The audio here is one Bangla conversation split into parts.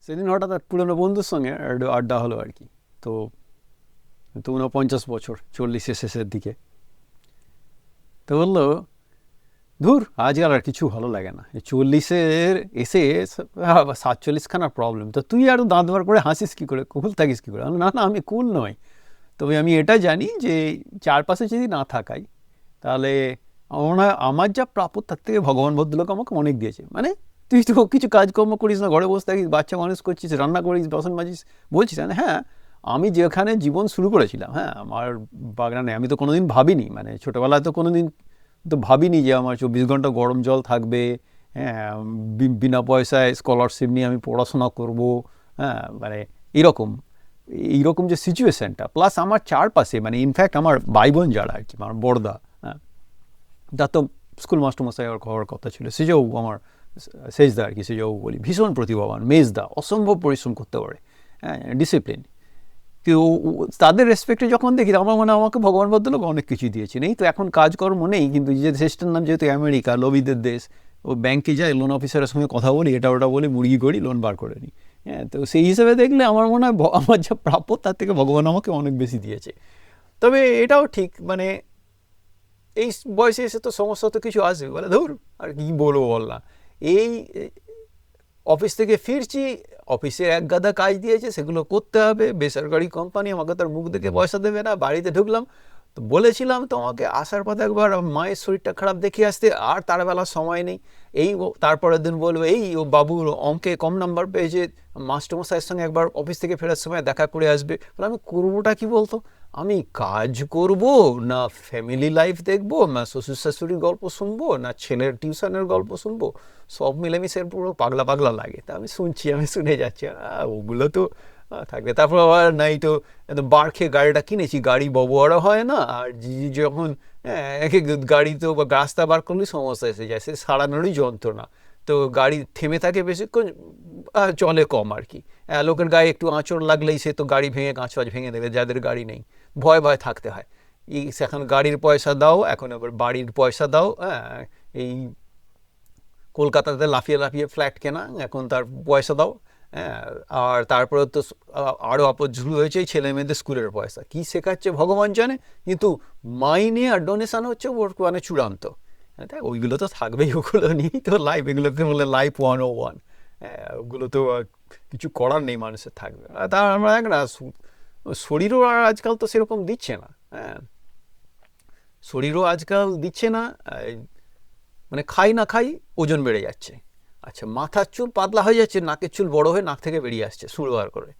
সেদিন হঠাৎ এক পুরনো বন্ধুর সঙ্গে একটু আড্ডা হলো আর কি। তো তো 49 বছর, 40-এর শেষের দিকে। তো বললো, ধুর আজকাল আর কিছু ভালো লাগে না, এই 40-এর এসে 47খানা প্রবলেম, তো তুই আরও দাঁত বার করে হাসিস কী করে, কুল থাকিস কী করে? আমি বললাম, না না, আমি কুল নই। তবে আমি এটা জানি যে চারপাশে যদি না থাকাই তাহলে আমার মনে হয় আমার যা প্রাপ্য তার থেকে ভগবান ভদ্রলোক আমাকে অনেক দিয়েছে। মানে তুই তো কিছু কাজকর্ম করিস না, ঘরে বসে থাকিস, বাচ্চা মানুষ করছিস, রান্না করিস, বাসন মাজিস, বলছিস হ্যাঁ। আমি যেখানে জীবন শুরু করেছিলাম, হ্যাঁ, আমার বাগানে আমি তো কোনোদিন ভাবিনি, মানে ছোটোবেলায় তো কোনোদিন তো ভাবিনি যে আমার 24 ঘন্টা গরম জল থাকবে, হ্যাঁ, বিনা পয়সায় স্কলারশিপ নিয়ে আমি পড়াশোনা করব, হ্যাঁ, মানে এরকম এইরকম যে সিচুয়েশানটা, প্লাস আমার চারপাশে, মানে ইনফ্যাক্ট আমার ভাই বোন যারা আর কি, আমার বড়দা, হ্যাঁ, তার তো স্কুল মাস্টারমশাই হওয়ার কথা ছিল, সেটাও আমার সেজদা আর কি, সেটাও বলি ভীষণ প্রতিভাবান, মেজদা অসম্ভব পরিশ্রম করতে পারে, হ্যাঁ, ডিসিপ্লিন। কেউ তাদের রেসপেক্টে যখন দেখি আমার মনে হয় আমাকে ভগবান ভদ্রলোক অনেক কিছু দিয়েছেন। এই তো এখন কাজকর্ম নেই, কিন্তু যে দেশটার নাম যেহেতু আমেরিকা, লোভিদের দেশ, ও ব্যাংকে যায়, লোন অফিসারের সঙ্গে কথা বলি, এটা ওটা বলি, মুরগি করি, লোন বার করে নিই, হ্যাঁ। তো সেই হিসেবে দেখলে আমার মনে হয় আমার যা প্রাপ্য তার থেকে ভগবান আমাকে অনেক বেশি দিয়েছে। তবে এটাও ঠিক, মানে এই বয়সে এসে তো সমস্যা তো কিছু আসবে, বলে ধুর আর কি বলবো বল না। এই অফিস থেকে ফিরছি, অফিসে এক গাদা কাজ দিয়েছে, সেগুলো করতে হবে, বেসরকারি কোম্পানি, আমাকে তার মুখ দেখে পয়সা দেবে না। বাড়িতে ঢুকলাম, তো বলেছিলাম তোমাকে আসার পথে একবার মায়ের শরীরটা খারাপ দেখে আসতে, আর তার বেলা সময় নেই। এই তারপরের দিন বলবো, এই ও বাবুর অঙ্কে কম নাম্বার পেয়েছে, মাস্টারমশাইয়ের সঙ্গে একবার অফিস থেকে ফেরার সময় দেখা করে আসবে। আমি করবোটা কি বলতো, আমি কাজ করব না ফ্যামিলি লাইফ দেখবো, না শ্বশুর শাশুড়ির গল্প শুনবো, না ছেলের টিউশনের গল্প শুনবো, সব মিলেমিশে পুরো পাগলা পাগলা লাগে। তা আমি শুনছি, আমি শুনে যাচ্ছি, ওগুলো তো থাকবে। তারপর আবার নাই তো বার খেয়ে গাড়িটা কিনেছি, গাড়ি বড় হয় না, আর যখন এক এক গাড়ি তো রাস্তা বার করলেই সমস্যা এসে যায়, সে সারানোরই যন্ত্রণা। তো গাড়ি থেমে থাকে বেশিক্ষণ, চলে কম আর কি। লোকের গায়ে একটু আঁচড় লাগলেই সে তো গাড়ি ভেঙে কাঁচ ফাঁচ ভেঙে দেবে, যাদের গাড়ি নেই ভয় ভয় থাকতে হয়। এই এখন গাড়ির পয়সা দাও, এখন আবার বাড়ির পয়সা দাও, হ্যাঁ, এই কলকাতাতে লাফিয়ে লাফিয়ে ফ্ল্যাট কেনা, এখন তার পয়সা দাও, হ্যাঁ। আর তারপরে তো আরও আপদ শুরু হয়েছে এই ছেলে মেয়েদের স্কুলের পয়সা, কী শেখাচ্ছে ভগবান জানে, কিন্তু মাইনে আর ডোনেশান হচ্ছে ওর মানে চূড়ান্ত। তাই ওইগুলো তো থাকবেই, ওগুলো নিয়েই তো লাইফ, এগুলোকে বলে লাইফ 101। হ্যাঁ, ওগুলো তো কিছু করার নেই, মানুষের থাকবে। তার আমরা এক না, শরীরও আর আজকাল তো সেরকম দিচ্ছে না, হ্যাঁ, শরীরও আজকাল দিচ্ছে না। মানে খাই না খাই ওজন বেড়ে যাচ্ছে, আচ্ছা মাথার চুল পাতলা হয়ে যাচ্ছে, নাকের চুল বড় হয়ে নাক থেকে বেরিয়ে আসছে সুর বার করে।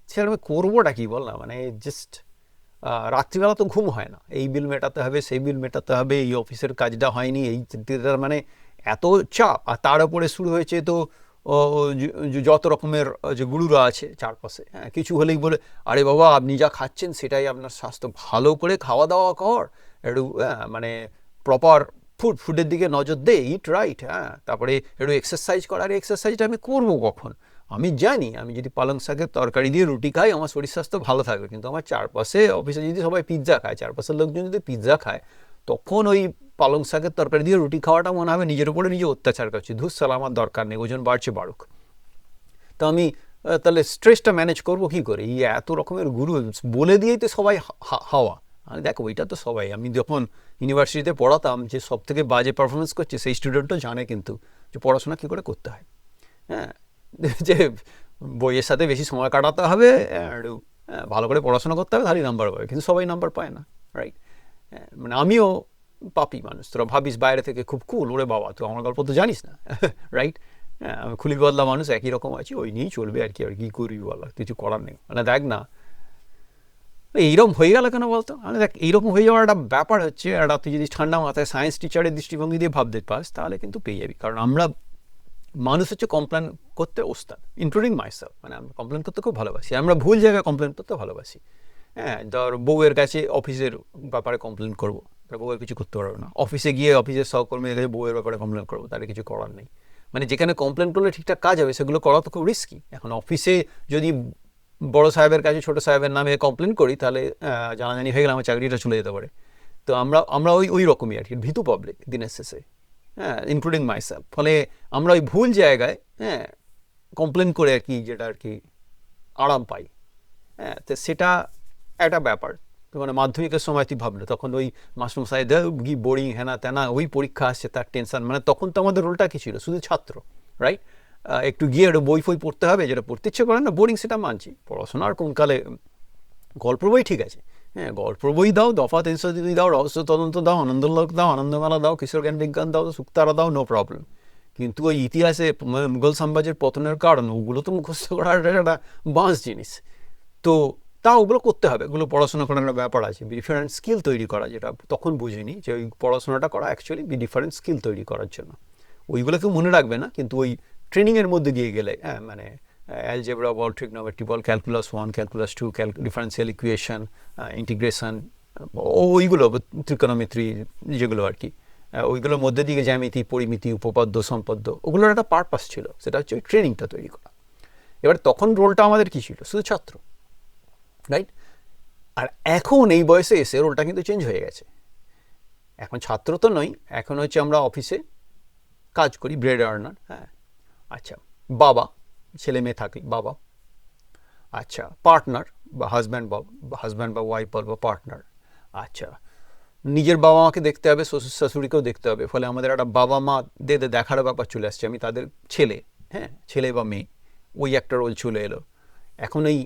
সেটা আমি করবোটা কি বল না, মানে জাস্ট রাত্রিবেলা তো ঘুম হয় না, এই বিল মেটাতে হবে, সেই বিল মেটাতে হবে, এই অফিসের কাজটা হয়নি, এই মানে এত চাপ। আর তার উপরে শুরু হয়েছে তো যত রকমের যে গুরুরা আছে চারপাশে, হ্যাঁ, কিছু হলেই বলে, আরে বাবা আপনি যা খাচ্ছেন সেটাই আপনার স্বাস্থ্য, ভালো করে খাওয়া দাওয়া কর, একটু মানে প্রপার ফুডের দিকে নজর দে, ইট রাইট, হ্যাঁ, তারপরে একটু এক্সারসাইজ কর। আর এক্সারসাইজটা আমি করবো কখন? আমি জানি আমি যদি পালং শাকের তরকারি দিয়ে রুটি খাই আমার শরীর স্বাস্থ্য ভালো থাকবে, কিন্তু আমার চারপাশে অফিসে যদি সবাই পিৎজা খায়, চারপাশের লোকজন যদি পিৎজা খায়, তখন ওই পালং শাকের তরকারি দিয়ে রুটি খাওয়াটা মনে হবে নিজের উপরে নিজে অত্যাচার করছি, ধুস সালা আমার দরকার নেই, ওজন বাড়ছে বাড়ুক। তো আমি তাহলে স্ট্রেসটা ম্যানেজ করবো কী করে? এই এত রকমের গুরু বলে দিয়েই তো সবাই হাওয়া। আমি দেখো ওইটা তো সবাই, আমি যখন ইউনিভার্সিটিতে পড়াতাম, যে সব থেকে বাজে পারফরমেন্স করছে সেই স্টুডেন্টও জানে কিন্তু যে পড়াশোনা কী করে করতে হয়, হ্যাঁ, যে বইয়ের সাথে বেশি সময় কাটাতে হবে, একটু ভালো করে পড়াশোনা করতে হবে, তাহলেই নাম্বার পাবে, কিন্তু সবাই নাম্বার পায় না, রাইট? মানে আমিও পাপি মানুষ, তোরা ভাবিস বাইরে থেকে খুব কুল, ওরে বাবা তুই আমার গল্প তো জানিস না, রাইট? হ্যাঁ, আমি খুলি বদলা মানুষ, একই রকম আছি, ওই নিয়েই চলবে আর কি, আর কী করবি বলা, কিছু করার নেই। মানে দেখ না এইরকম হয়ে গেল কেন বলতো? মানে দেখ এইরকম হয়ে যাওয়ার একটা ব্যাপার হচ্ছে, আর তুই যদি ঠান্ডা মাথায় সায়েন্স টিচারের দৃষ্টিভঙ্গি দিয়ে ভাবতে পাস তাহলে কিন্তু পেয়ে যাবি। কারণ আমরা মানুষ হচ্ছে কমপ্লেন করতে ওস্তাদ, ইনক্লুডিং মাইসেলফ। মানে আমরা কমপ্লেন করতে খুব ভালোবাসি, আমরা ভুল জায়গায় কমপ্লেন করতে ভালোবাসি। হ্যাঁ, ধর বউয়ের কাছে অফিসের ব্যাপারে কমপ্লেন করবো, বউয়ের কিছু করতে পারবো না। অফিসে গিয়ে অফিসের সহকর্মীদের কাছে বউয়ের ব্যাপারে কমপ্লেন করবো, তাদের কিছু করার নেই। মানে যেখানে কমপ্লেন করলে ঠিকঠাক কাজ হবে সেগুলো করা তো খুব রিস্কি। এখন অফিসে যদি বড় সাহেবের কাছে ছোটো সাহেবের নামে কমপ্লেন করি, তাহলে জানাজানি হয়ে গেলে আমার চাকরিটা চলে যেতে পারে। তো আমরা ওই রকমই আর কি, ভীতু পাবলিক দিনের শেষে, হ্যাঁ, ইনক্লুডিং মাইসেলফ। ফলে আমরা ওই ভুল জায়গায়, হ্যাঁ, কমপ্লেন করে আর কি, যেটা আর কি আরাম পাই। হ্যাঁ, তো সেটা একটা ব্যাপার। তো মানে মাধ্যমিকের সময় তুই ভাবলে তখন ওই মাস্টারমশাই কি বোরিং হ্যানা তেনা, ওই পরীক্ষা আসছে তার টেনশন, মানে তখন তো আমাদের রোলটা কি ছিল, শুধু ছাত্র, রাইট? একটু গিয়ে একটা বই ফই পড়তে হবে, যেটা পড়তে ইচ্ছে করে না, বোরিং, সেটা মানছি। পড়াশোনার কোনকালে গল্প বই ঠিক আছে, হ্যাঁ গল্প বই দাও, দফা 302 দাও, রহস্য তদন্ত দাও, আনন্দলোক দাও, আনন্দমেলা দাও, কিশোর জ্ঞান বিজ্ঞান দাও, সুক্তারা দাও, নো প্রবলেম। কিন্তু ওই ইতিহাসে মুঘল সাম্রাজ্যের পতনের কারণ, ওগুলো তো মুখস্থ করার একটা বাঁশ জিনিস। তো তাও ওগুলো করতে হবে, ওগুলো পড়াশোনা করার একটা ব্যাপার আছে, ডিফারেন্ট স্কিল তৈরি করা, যেটা তখন বুঝিনি যে ওই পড়াশোনাটা করা অ্যাকচুয়ালি ডিফারেন্ট স্কিল তৈরি করার জন্য। ওইগুলো কেউ মনে রাখবে না, কিন্তু ওই ট্রেনিংয়ের মধ্যে দিয়ে গেলে, হ্যাঁ মানে অ্যালজেব্রা বল, ট্রিগনোমেট্রি বল, calculus 1, calculus 2, differential equation, integration, ওইগুলো ত্রিকোণমিত্রি যেগুলো আর কি, ওইগুলোর মধ্যে দিয়ে জ্যামিতি, পরিমিতি, উপপাদ্য, সম্পদ্য, ওগুলোর একটা পারপাস ছিল, সেটা হচ্ছে ওই ট্রেনিংটা তৈরি করা। এবার তখন রোলটা আমাদের কী ছিল, শুধু ছাত্র, রাইট? আর এখন এই বয়সে এসে রোলটা কিন্তু চেঞ্জ হয়ে গেছে। এখন ছাত্র তো নই, এখন হচ্ছে আমরা অফিসে কাজ করি, ব্রেড আর্নার। হ্যাঁ, আচ্ছা, বাবা, ছেলে মেয়ে থাকি, বাবা, আচ্ছা, পার্টনার বা হাজব্যান্ড বা ওয়াইফ বল বা পার্টনার, আচ্ছা, নিজের বাবা মাকে দেখতে হবে, শ্বশুর শাশুড়িকেও দেখতে হবে, ফলে আমাদের একটা বাবা মা দেখার ব্যাপার চলে আসছে, আমি তাদের ছেলে, হ্যাঁ ছেলে বা মেয়ে, ওই একটা রোল চলে এলো। এখন এই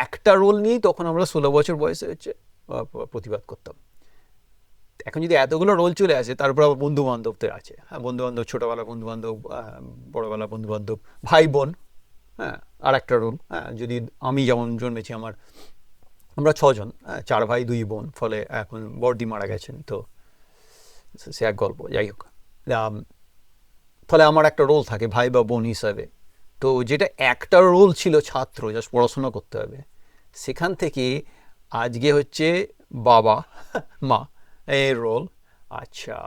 একটা রোল নিয়েই তখন আমরা 16 বছর বয়সে হচ্ছে প্রতিবাদ করতাম। এখন যদি এতগুলো রোল চলে আসে, তারপর আবার বন্ধু বান্ধবদের আছে, হ্যাঁ বন্ধুবান্ধব, ছোটোবেলা বন্ধুবান্ধব, বড়োবেলা বন্ধুবান্ধব, ভাই বোন, হ্যাঁ আর একটা রোল। হ্যাঁ, যদি আমি যেমন জন্মেছি, আমরা 6 জন, 4 ভাই 2 বোন, ফলে এখন বড়দি মারা গেছেন, তো সে এক গল্প, যাই হোক। ফলে আমার একটা রোল থাকে ভাই বা বোন হিসাবে। তো যেটা একটা রোল ছিল ছাত্র, জাস্ট পড়াশোনা করতে হবে, সেখান থেকে আজকে হচ্ছে বাবা মা এর রোল, আচ্ছা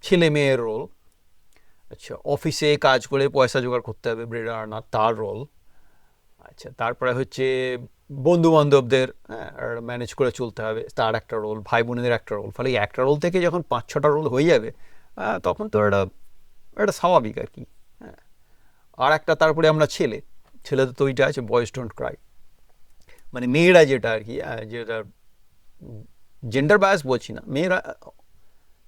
ছেলে মেয়ের রোল, আচ্ছা অফিসে কাজ করে পয়সা জোগাড় করতে হবে, ব্রেড আর্নার, তার রোল, আচ্ছা তারপরে হচ্ছে বন্ধু বান্ধবদের ম্যানেজ করে চলতে হবে, তার একটা রোল, ভাই বোনেদের একটা রোল। ফলে এই একটা রোল থেকে যখন 5-6টা রোল হয়ে যাবে, তখন তো এটা স্বাভাবিক আর কি। হ্যাঁ, আর একটা তারপরে আমরা ছেলেদের তো ওইটা আছে, বয়েজ ডোন্ট ক্রাই, মানে মেয়েরা যেটা আর কি, যেটা জেন্ডার বায়াস বলছি না, মেয়েরা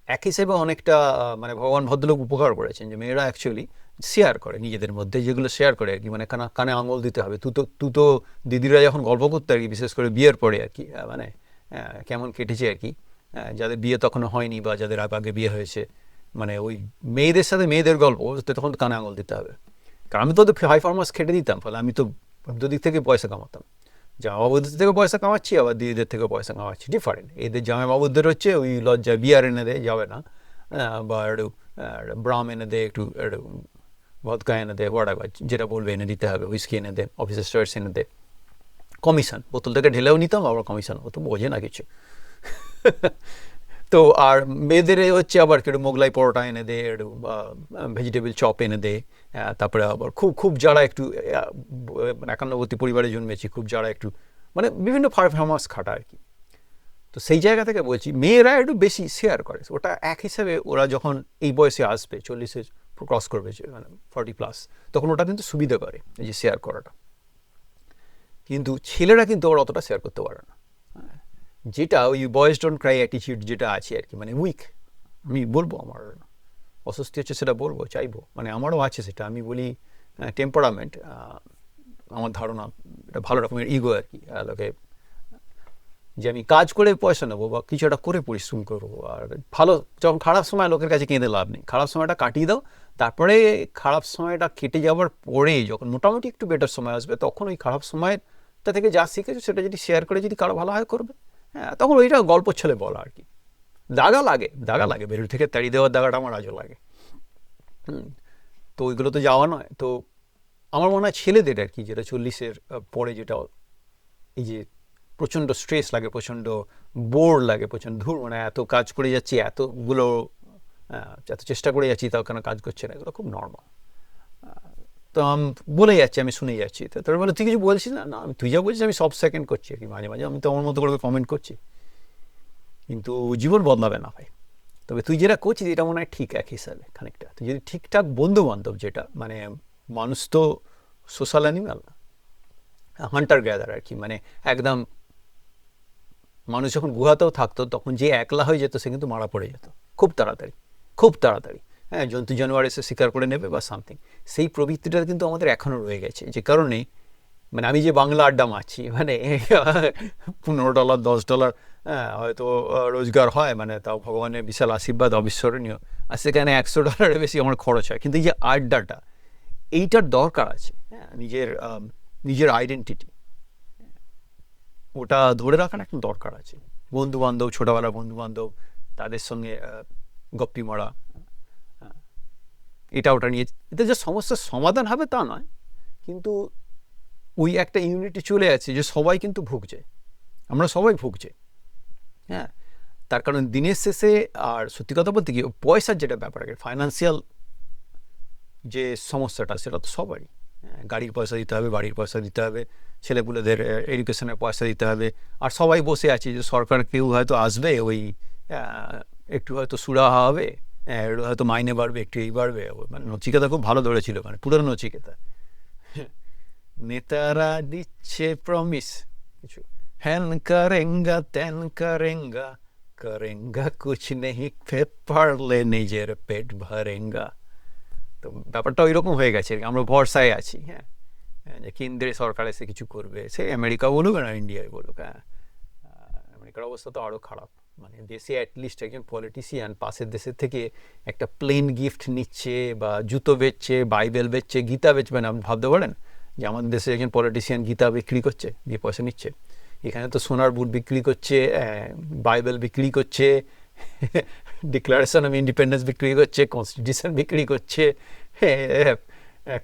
এক হিসেবে অনেকটা মানে ভগবান ভদ্রলোক উপকার করেছেন, যে মেয়েরা অ্যাকচুয়ালি শেয়ার করে নিজেদের মধ্যে, যেগুলো শেয়ার করে আর কি, মানে কানে আঙুল দিতে হবে, তুই তো দিদিরা যখন গল্প করতে আর কি, বিশেষ করে বিয়ের পরে আর কি, মানে কেমন কেটেছে আর কি, যাদের বিয়ে তখনও হয়নি বা যাদের আগে বিয়ে হয়েছে, মানে ওই মেয়েদের সাথে মেয়েদের গল্প, তখন কানে আঙুল দিতে হবে। কারণ আমি তো ওদের হাই ফার্মার্স খেটে দিতাম, ফলে আমি তো দুদিক থেকে পয়সা কামাতাম, জামাইবাবুদের থেকে পয়সা কামাচ্ছি, আবার দিদিদের থেকে পয়সা কামাচ্ছি, ডিফারেন্ট। এদের জামাইবাবুদের হচ্ছে ওই লজ্জা বিয়ার এনে দেয়, যাবে না, বা একটু ব্রাম এনে দেয়, একটু ভদকা এনে দেয়, হোয়াটএভার যেটা বলবে এনে দিতে হবে, হুইস্কি এনে দেয়, অফিসের স্টার্স এনে দেয়, কমিশন, বোতল থেকে ঢেলেও নিতাম, আবার কমিশন, ও তো বোঝে না কিছু। তো আর মেয়েদের হচ্ছে আবার একটু মোগলাই পরোটা এনে দেয়, একটু ভেজিটেবল চপ এনে দেয়। তারপরে আবার খুব যারা একটু 51 পরিবারে জন্মেছি, খুব যারা একটু মানে বিভিন্ন ফার্মাস খাটা আর কি। তো সেই জায়গা থেকে বলছি, মেয়েরা একটু বেশি শেয়ার করে, ওটা এক হিসাবে ওরা যখন এই বয়সে আসবে, 40-এ ক্রস করবে, মানে 40+, তখন ওটা কিন্তু সুবিধা করে এই যে শেয়ার করাটা। কিন্তু ছেলেরা কিন্তু ওরা অতটা শেয়ার করতে পারে না, যেটা ওই বয়েজ ডোন্ট ক্রাই অ্যাটিচিউড যেটা আছে আর কি, মানে উইক। আমি বলবো আমার অস্বস্তি হচ্ছে, সেটা বলবো, চাইবো, মানে আমারও আছে সেটা, আমি বলি টেম্পারামেন্ট, আমার ধারণা এটা ভালো রকমের ইগো আর কি, লোকে যে আমি কাজ করে পয়সা নেবো বা কিছু একটা করে পরিশ্রম করবো, আর ভালো যখন খারাপ সময় লোকের কাছে কেঁদে লাভ নেই, খারাপ সময়টা কাটিয়ে দাও, তারপরে খারাপ সময়টা কেটে যাওয়ার পরে যখন মোটামুটি একটু বেটার সময় আসবে, তখন ওই খারাপ সময়টা থেকে যা শিখেছো সেটা যদি শেয়ার করে যদি কারো ভালো হয় করবে, হ্যাঁ তখন ওইটা গল্প ছেলে বলা আর কি। দাগা লাগে বেরুর থেকে তাড়িয়ে দেওয়ার দাগাটা আমার আজও লাগে। তো ওইগুলো তো যাওয়া নয়। তো আমার মনে হয় ছেলেদের আর কি, যেটা 40-এর পরে, যেটা এই যে প্রচণ্ড স্ট্রেস লাগে, প্রচণ্ড বোর লাগে, প্রচণ্ড ধুর, মানে এত কাজ করে যাচ্ছি, এতগুলো এত চেষ্টা করে যাচ্ছি, তাও কেন কাজ করছে না, এগুলো খুব নর্মাল। তো আমি বলে যাচ্ছি, আমি শুনে যাচ্ছি, তো তোর বলে তুই কিছু বলছিস না, না তুই যা বলছিস আমি সব সেকেন্ড করছি আর কি, মাঝে মাঝে আমি তো আমার মতো করে কমেন্ট করছি, কিন্তু জীবন বদলাবে না ভাই। তবে তুই যেটা করছিস এটা মনে হয় ঠিক এক হিসাবে খানিকটা, তুই যদি ঠিকঠাক বন্ধু বান্ধব, যেটা মানে মানুষ তো সোশ্যাল অ্যানিম্যাল, হান্টার গ্যাদার আর কি, মানে একদম মানুষ যখন গুহাতেও থাকতো তখন যে একলা হয়ে যেত সে কিন্তু মারা পড়ে যেত খুব তাড়াতাড়ি, খুব তাড়াতাড়ি। হ্যাঁ, জন্তু জানোয়ার এসে শিকার করে নেবে বা সামথিং। সেই প্রবৃত্তিটা কিন্তু আমাদের এখনও রয়ে গেছে, যে কারণে মানে আমি যে বাংলা আড্ডা মারছি, মানে $15 $10 হয়তো রোজগার হয়, মানে তাও ভগবানের বিশাল আশীর্বাদ, অবিস্মরণীয়। আর সেখানে $100 বেশি আমার খরচ হয়, কিন্তু এই যে আড্ডাটা, এইটার দরকার আছে। হ্যাঁ, নিজের আইডেন্টিটি ওটা ধরে রাখার একটা দরকার আছে। বন্ধু বান্ধব, ছোটবেলার বন্ধু বান্ধব, তাদের সঙ্গে গপ্পি মারা, এটা ওটা নিয়ে, এতে যে সমস্যার সমাধান হবে তা নয়, কিন্তু ওই একটা ইউনিটি চলে আছে যে সবাই কিন্তু ভুগছে, আমরা সবাই ভুগছে। হ্যাঁ, তার কারণ দিনের শেষে, আর সত্যি কথা বলতে কি, পয়সার যেটা ব্যাপার, ফাইন্যান্সিয়াল যে সমস্যাটা, সেটা তো সবারই। গাড়ির পয়সা দিতে হবে, বাড়ির পয়সা দিতে হবে, ছেলেপুলেদের এডুকেশনের পয়সা দিতে হবে, আর সবাই বসে আছে যে সরকার কেউ হয়তো আসবে, ওই একটু হয়তো সুরাহা হবে, হয়তো মাইনে বাড়বে, একটু এই বাড়বে। মানে নচিকেতা খুব ভালো ধরেছিল, মানে পুরনো নচিকেতা, নেতারা দিচ্ছে প্রমিস কিছু, হ্যান করেঙ্গা ত্যান করেঙ্গা, করেঙ্গা কুছ নেই পারলে নিজের পেট ভরেঙ্গা। তো ব্যাপারটা ওই রকম হয়ে গেছে, আমরা ভরসায় আছি। হ্যাঁ, যে কেন্দ্রে সরকার এসে কিছু করবে, সে আমেরিকা বলুক আর ইন্ডিয়ায় বলুক। হ্যাঁ, আমেরিকার অবস্থা তো আরও খারাপ, মানে দেশে অ্যাটলিস্ট একজন পলিটিশিয়ান পাশের দেশের থেকে একটা প্লেন গিফট নিচ্ছে, বা জুতো বেচছে, বাইবেল বেচছে, গীতা বেচবে না। আপনি ভাবতে পারেন যে আমাদের দেশে একজন পলিটিশিয়ান গীতা বিক্রি করছে, দিয়ে পয়সা নিচ্ছে। এখানে তো সোনার বুট বিক্রি করছে, বাইবেল বিক্রি করছে, ডিক্লারেশন অফ ইন্ডিপেন্ডেন্স বিক্রি করছে, কনস্টিটিউশন বিক্রি করছে,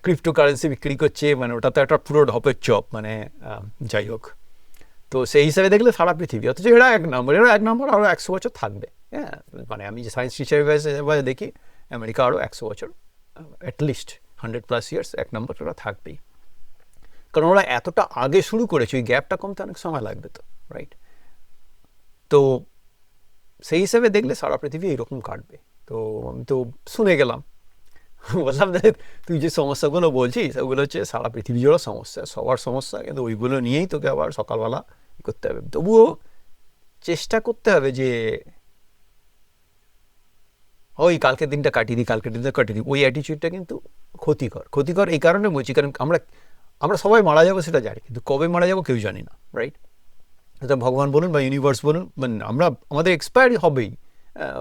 ক্রিপ্টোকারেন্সি বিক্রি করছে। মানে ওটা তো একটা পুরো ঢপের চপ, মানে যাই হোক। তো সেই হিসাবে দেখলে সারা পৃথিবী, অথচ এরা এক নম্বর আরও 100 বছর থাকবে। হ্যাঁ, মানে আমি যে সায়েন্স হিসেবে দেখি, আমেরিকা আরও 100 বছর, অ্যাটলিস্ট 100+ ইয়ার্স এক নম্বর ওরা থাকবেই। কারণ ওরা এতটা আগে শুরু করেছে, ওই গ্যাপটা কমতে অনেক সময় লাগবে তো, রাইট? তো সেই হিসেবে দেখলে সারা পৃথিবী এইরকম কাটবে। তো আমি তো শুনে গেলাম, বললাম যে তুই যে সমস্যাগুলো বলছিস ওগুলো হচ্ছে সারা পৃথিবী জোড়া সমস্যা, সবার সমস্যা, কিন্তু ওইগুলো নিয়েই তোকে আবার সকালবেলা করতে হবে। তবুও চেষ্টা করতে হবে যে ওই কালকের দিনটা কাটিয়ে দিই, ওই অ্যাটিচিউডটা কিন্তু ক্ষতিকর। এই কারণে বলছি, কারণ আমরা সবাই মারা যাবো সেটা জানি, কিন্তু কবে মারা যাবো কেউ জানি না, রাইট? এটা ভগবান বলুন বা ইউনিভার্স বলুন, মানে আমাদের এক্সপায়ার হবেই।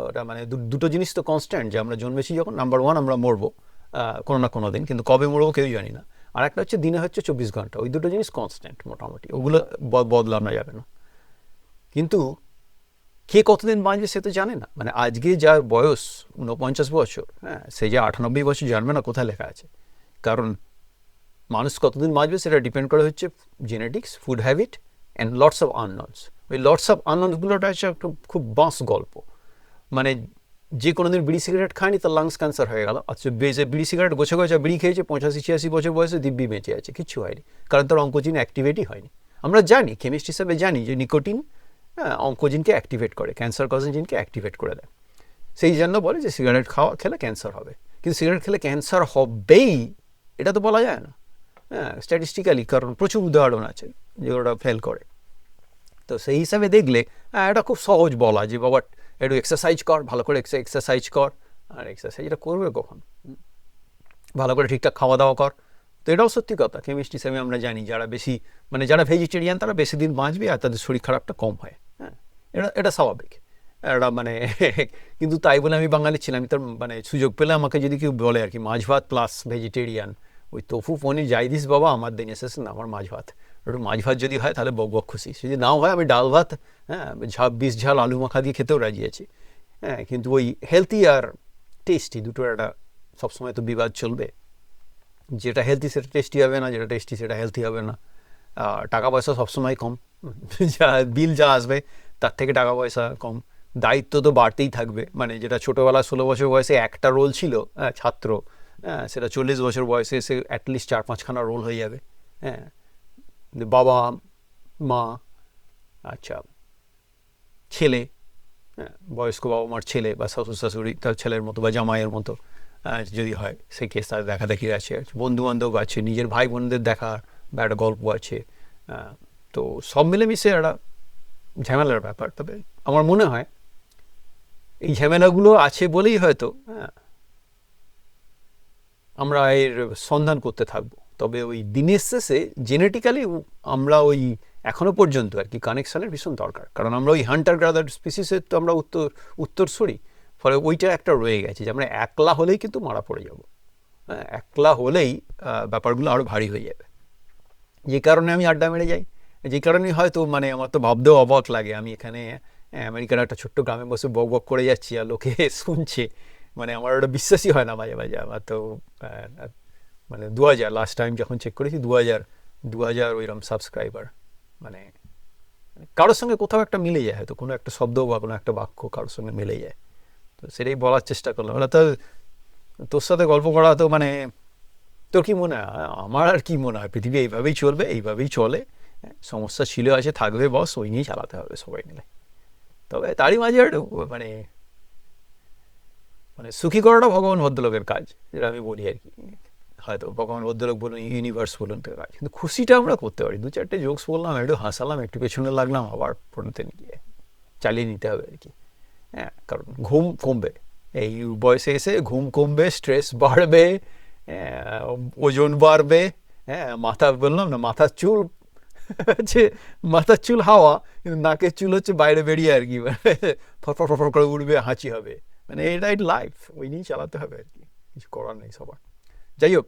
ওটা মানে দুটো জিনিস তো কনস্ট্যান্ট, যে আমরা জন্মেছি যখন, নাম্বার 1 আমরা মরবো কোনো না কোনো দিন, কিন্তু কবে মরবো কেউ জানি না। আর একটা হচ্ছে দিনে হচ্ছে 24 ঘন্টা, ওই দুটো জিনিস কনস্ট্যান্ট মোটামুটি, ওগুলো বদলানো যাবে না। কিন্তু কে কতদিন বাঁচবে সে তো জানে না। মানে আজকে যার বয়স 49 বছর, হ্যাঁ, সে যে 98 বছর জানবে না, কোথায় লেখা আছে? কারণ মানুষ কতদিন বাঁচবে সেটা ডিপেন্ড করে হচ্ছে genetics, food habit and lots of unknowns. ওই লটস অফ আননন্সগুলোটা হচ্ছে একটা খুব বাঁশ গল্প। মানে যে কোনো দিন বিড়ি সিগারেট খায়নি, তার লাংস ক্যান্সার হয়ে গেল, আচ্ছা বিড়ি সিগারেট গোছা বিড়ি খেয়েছে, 85-86 বছর বয়সে দিব্যি বেঁচে আছে, কিচ্ছু হয়নি, কারণ তার অঙ্কোজিন অ্যাক্টিভেটই হয়নি। আমরা জানি, কেমিস্ট হিসাবে জানি যে নিকোটিন অঙ্কোজিনকে অ্যাক্টিভেট করে, ক্যান্সার কজিং জিনকে অ্যাক্টিভেট করে দেয়। সেই জন্য বলে যে সিগারেট খেলে ক্যান্সার হবে, কিন্তু সিগারেট খেলে ক্যান্সার হবেই এটা তো বলা যায় না। হ্যাঁ, স্ট্যাটিস্টিক্যালি, কারণ প্রচুর উদাহরণ আছে যে ওরা ফেল করে। তো সেই হিসাবে দেখলে এটা খুব সহজ বলা যে বাবা একটু এক্সারসাইজ কর, ভালো করে এক্সারসাইজ কর। আর এক্সারসাইজটা করবে কখন? ভালো করে ঠিকঠাক খাওয়া দাওয়া কর। তো এটাও সত্যি কথা, কেমিস্ট হিসেবে আমরা জানি যারা ভেজিটেরিয়ান তারা বেশি দিন বাঁচবে, আর তাদের শরীর খারাপটা কম হয়। হ্যাঁ, এটা স্বাভাবিক। এটা মানে কিন্তু তাই বলে আমি বাঙালি ছিলাম, আমি তার মানে সুযোগ পেলে আমাকে যদি কেউ বলে আর কি মাছ ভাত প্লাস ভেজিটেরিয়ান, ওই তোফু পনির যাই দিস বাবা, আমার দিনে শেষ না, আমার মাছ ভাত। একটু মাছ ভাত যদি হয় তাহলে বক খুশি, যদি নাও হয় আমি ডাল ভাত, হ্যাঁ, বিষ ঝাল আলু মাখা দিয়ে খেতেও রাজি আছি। হ্যাঁ, কিন্তু ওই হেলদি আর টেস্টি দুটোর একটা সবসময় তো বিবাদ চলবে। যেটা হেলদি সেটা টেস্টি হবে না, যেটা টেস্টি সেটা হেলদি হবে না। টাকা পয়সা সবসময় কম, বিল যা আসবে তার থেকে টাকা পয়সা কম। দায়িত্ব তো বাড়তেই থাকবে, মানে যেটা ছোটোবেলা 16 বছর বয়সে একটা রোল ছিল ছাত্র, সেটা 40 বছর বয়সে এসে অ্যাটলিস্ট 4-5খানা রোল হয়ে যাবে। হ্যাঁ, বাবা মা, আচ্ছা ছেলে, হ্যাঁ, বয়স্ক বাবা মার ছেলে বা শ্বশুর শাশুড়ি তার ছেলের মতো বা জামাইয়ের মতো, যদি হয় সেই কেস তাদের দেখা দেখি আছে, বন্ধু বান্ধব আছে, নিজের ভাই বোনদের দেখা বা একটা গল্প আছে। তো সব মিলেমিশে একটা ঝামেলার ব্যাপার। তবে আমার মনে হয় এই ঝামেলাগুলো আছে বলেই হয়তো আমরা এর সন্ধান করতে থাকবো। তবে ওই দিনের শেষে জেনেটিক্যালি আমরা ওই এখনো পর্যন্ত আর কি কানেকশানের ভীষণ দরকার, কারণ আমরা ওই হান্টার গ্যাদার স্পিসিসের তো আমরা উত্তরসূরি। ফলে ওইটা একটা রয়ে গেছে যে আমরা একলা হলেই কিন্তু মারা পড়ে যাব। হ্যাঁ, একলা হলেই ব্যাপারগুলো আরও ভারী হয়ে যাবে। যে কারণে আমি আড্ডা মেরে যাই, যে কারণে হয়তো মানে আমার তো ভাবতেও অবাক লাগে আমি এখানে আমেরিকার একটা ছোট্ট গ্রামে বসে বক বক করে যাচ্ছি আর লোকে শুনছে। মানে আমার ওটা বিশ্বাসই হয় না মাঝে মাঝে। আমার তো মানে 2000 লাস্ট টাইম যখন চেক করেছি 2000 ওইরকম সাবস্ক্রাইবার। মানে কারোর সঙ্গে কোথাও একটা মিলে যায়, হয়তো কোনো একটা শব্দ বা কোনো একটা বাক্য কারোর সঙ্গে মিলে যায়। তো সেটাই বলার চেষ্টা করলাম। ওরা তো তোর সাথে গল্প করা তো মানে তোর কী মনে হয়? আমার আর কি মনে হয়, পৃথিবী এইভাবেই চলবে, এইভাবেই চলে। সমস্যা ছিল আছে, থাকবে, বস ওই নিয়েই চালাতে হবে সবাই মিলে। তবে তারই মাঝে মানে মানে সুখী করাটা ভগবান ভদ্রলোকের কাজ, যেটা আমি বলি আর কি। হয়তো ভগবান ভদ্রলোক বলুন, ইউনিভার্স বলুন, তো কাজ, কিন্তু খুশিটা আমরা করতে পারি। 2-4টে জোকস বললাম, একটু হাসালাম, একটু পেছনে লাগলাম, আবার পড়তে গিয়ে চালিয়ে নিতে হবে আর কি। হ্যাঁ, কারণ ঘুম কমবে, এই বয়সে এসে ঘুম কমবে, স্ট্রেস বাড়বে, ওজন বাড়বে। হ্যাঁ, মাথা বললাম না, মাথার চুল হচ্ছে, মাথার চুল হাওয়া, কিন্তু নাকের চুল হচ্ছে বাইরে বেরিয়ে আর কি, ফরফর ফরফর করে উঠবে, হাঁচি হবে। মানে এটাই লাইফ, ওই নিয়েই চালাতে হবে আর কি, কিছু করার নেই সবার। যাই হোক,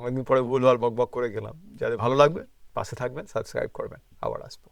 অনেকদিন পরে ভুলভাল বক বক করে গেলাম। যাদের ভালো লাগবে পাশে থাকবেন, সাবস্ক্রাইব করবেন, আবার আসবো।